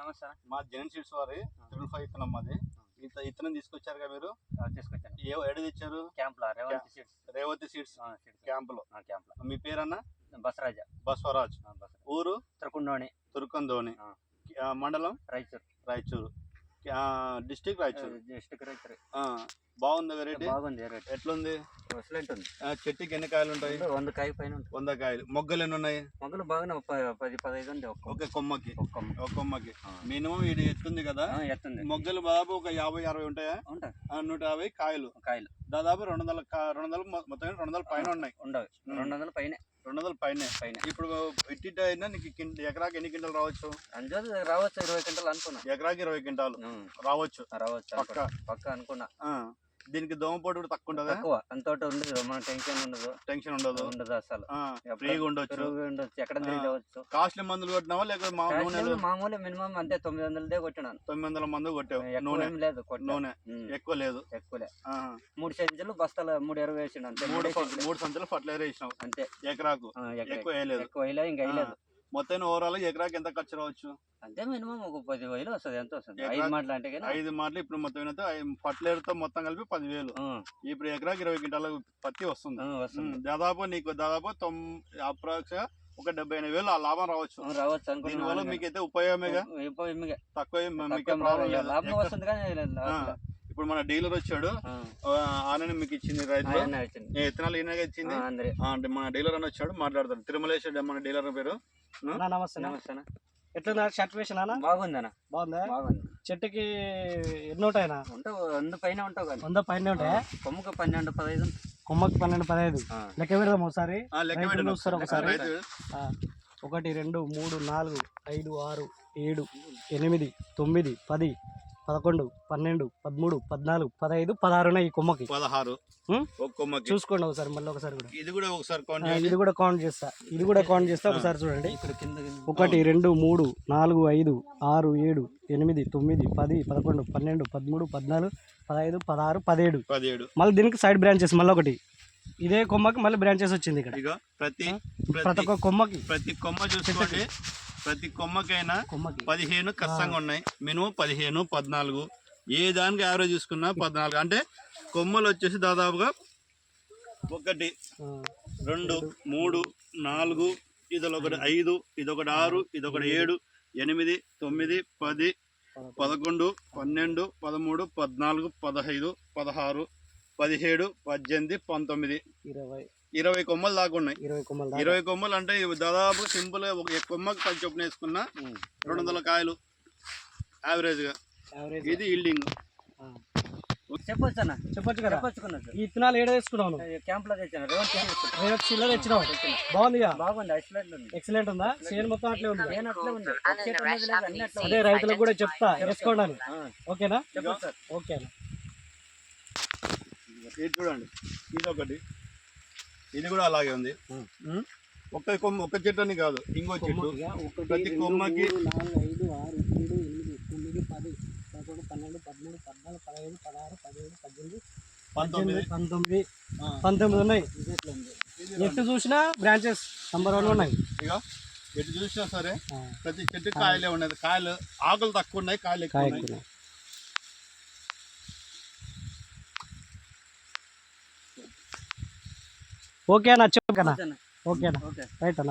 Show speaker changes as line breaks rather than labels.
నమస్తే.
మా జెన్ సీడ్స్ వారి 555 ఇత్తనం మాది. ఇత్తనం తీసుకొచ్చారుగా మీరు?
తీసుకొచ్చాను.
ఎడ తెచ్చారు?
క్యాంప్లో
రేవతి సీడ్స్ క్యాంపులో. మీ పేరన్నా?
బసవరాజ్.
ఊరు?
తురుకుందోని.
మండలం? రాయచూరు. డిస్ట్రిక్ట్ రాయచూరు. బాగుంది వెరైటీ?
బాగుంది.
ఎట్లుంది?
ఎక్సలెంట్ ఉంది.
చెట్టుకి ఎన్ని కాయలు ఉంటాయి?
100 కాయ పైన.
100 కాయలు. మొగ్గలు ఎన్ని ఉన్నాయి?
మొగ్గలు బాగానే 10-15 ఉంది.
ఒక కొమ్మకి మినిమం ఇది ఎత్తుంది కదా?
ఎత్తుంది.
మొగ్గలు బాబు ఒక 50-60 ఉంటాయా? 150 కాయలు. దాదాపు 200 మొత్తం 200 పైన ఉన్నాయి.
200 పైన.
200 పైన. ఇప్పుడు ఇట్టిట అయినా నీకు ఎకరాకి ఎన్ని క్వింటాలు రావచ్చు?
రావచ్చు 20 క్వింటాలు అనుకున్నా.
ఎకరాకి 20 క్వింటాలు రావచ్చు
పక్క అనుకున్నా.
దీనికి దోమపోటు కూడా తక్కువ ఉంటదా?
అంతటి ఉండదు. మన టెన్షన్ ఉండదు అసలు.
ఫ్రీగా ఉండొచ్చు.
ఎక్కడ తిరగవచ్చు.
కాస్ట్లీ మందులు కొట్టినావా లేకపోతే
మామూలు మినిమం అంతే 900 కొట్టినాను.
900 మందు కొట్టావు.
నూనె లేదు.
నూనె ఎక్కువ లేదు.
3 సంచులు బస్తాలు 3 వేసిన అంతే.
3 సంచులు ఫర్టిలైజర్ వేసినావు అంతే. ఎకరాకు ఎక్కువ
వేయలేదు. ఇంకా వేయలేదు.
మొత్తం ఓవరాల్ ఎకరాకి ఎంత ఖర్చు రావచ్చు?
అంతే మినిమం ఒక 10,000 వస్తుంది. ఎంత వస్తుంది? 5 మాటలు అంటే
5 మాటలు. ఇప్పుడు మొత్తం ఫర్టిలైజర్ తో మొత్తం కలిపి 10,000. ఇప్పుడు ఎకరాకి 20 క్వింటాల పత్తి వస్తుంది. దాదాపు నీకు అప్రాక్స్ ఒక 70,000 ఆ లాభం రావచ్చు. దీనివల్ల మీకైతే ఉపయోగమేగా. తక్కువ
లాభం వస్తుంది. కానీ
ఇప్పుడు మన డీలర్ వచ్చాడు, ఆయన మీకు ఇచ్చింది రైతు విత్తనాలు ఈయనగా ఇచ్చింది. అంటే మన డీలర్ అని వచ్చాడు, మాట్లాడతాడు. తిరుమలేశ్ మన డీలర్ పేరు.
నమస్తే.
ఎట్లా షర్ట్ వేషన్
బాగుందనా?
బాగుంది. చెట్టుకి ఎన్ని ఉంటాయనా?
100 పైన ఉంటావు.
100 పైన ఉంటాయా?
కొమ్మకు 12-15.
కొమ్మకి 12-15 లెక్క పెడదాం ఒకసారి.
ఒకసారి
1 2 3 4 5 6 7 8 9 10 11 12 13 14 15 16 ఉన్నాయి. ఈ కొమ్మకి
16
చూసుకోండి ఒకసారి. మళ్ళీ ఒకసారి
ఇది కూడా ఒకసారి
ఇది కూడా కౌంట్ చేస్తా. ఒకసారి చూడండి. 1 2 3 4 5 6 7 8 9 10 11 12 13 14 15 16 17. మళ్ళీ దీనికి సైడ్ బ్రాంచెస్ మళ్ళీ ఒకటి. ఇదే కొమ్మకి మళ్ళీ బ్రాంచెస్ వచ్చింది ఇక్కడ.
ప్రతి
ఒక్క కొమ్మకి
ప్రతి కొమ్మ చూసుకోండి. ప్రతి కొమ్మకైనా 15 ఖచ్చితంగా ఉన్నాయి. మినిమం 15 14. ఏ దానికి యావరేజ్ చూసుకున్నా 14. అంటే కొమ్మలు వచ్చేసి దాదాపుగా 1 2 3 4 ఇదొకటి 5 ఇదొకటి 6 ఇదొకటి 7 8 9 10 11 12 13 14 15 16 17 18 19 20 కొమ్మలు దాకా ఉన్నాయి. 20 కొమ్మలు అంటే దాదాపు సింపుల్ గా ఒక కొమ్మకి 10 చొప్పున వేసుకున్నా 200 కాయలు యావరేజ్ గా. ఇది ఈల్డింగ్.
చెప్పొచ్చు కదా. ఈ ఇత్తనాలు ఏడ తెచ్చుకున్నావు?
క్యాంప్ లో తెచ్చాను.
బాగుంది. ఎక్సలెంట్ ఉందా? సేల్ మొత్తం అట్లే ఉంది. అదే రైతులకు కూడా చెప్తా వేసుకోండి అని. ఓకేనా? ఓకేనా.
ఇది చూడండి, ఇది ఒకటి. ఇది కూడా అలాగే ఉంది. ఒక్క చెట్టు అని కాదు, ఇంకో చెట్టు. ప్రతి కొమ్మకి 4 5 6 7 8 9 10 11 12 13 14 15 16 17 18 19 ఉన్నాయి. ఎటు చూసినా బ్రాంచెస్ నంబర్ 1 ఉన్నాయి. ఇక ఎటు చూసినా సరే ప్రతి చెట్టు కాయలే ఉన్నది. కాయలు ఆకులు తక్కువ ఉన్నాయి, కాయలు ఎక్కువ ఉన్నాయి.
ఓకేనా? చెప్పనా? ఓకేనా? రైట్ అన్న.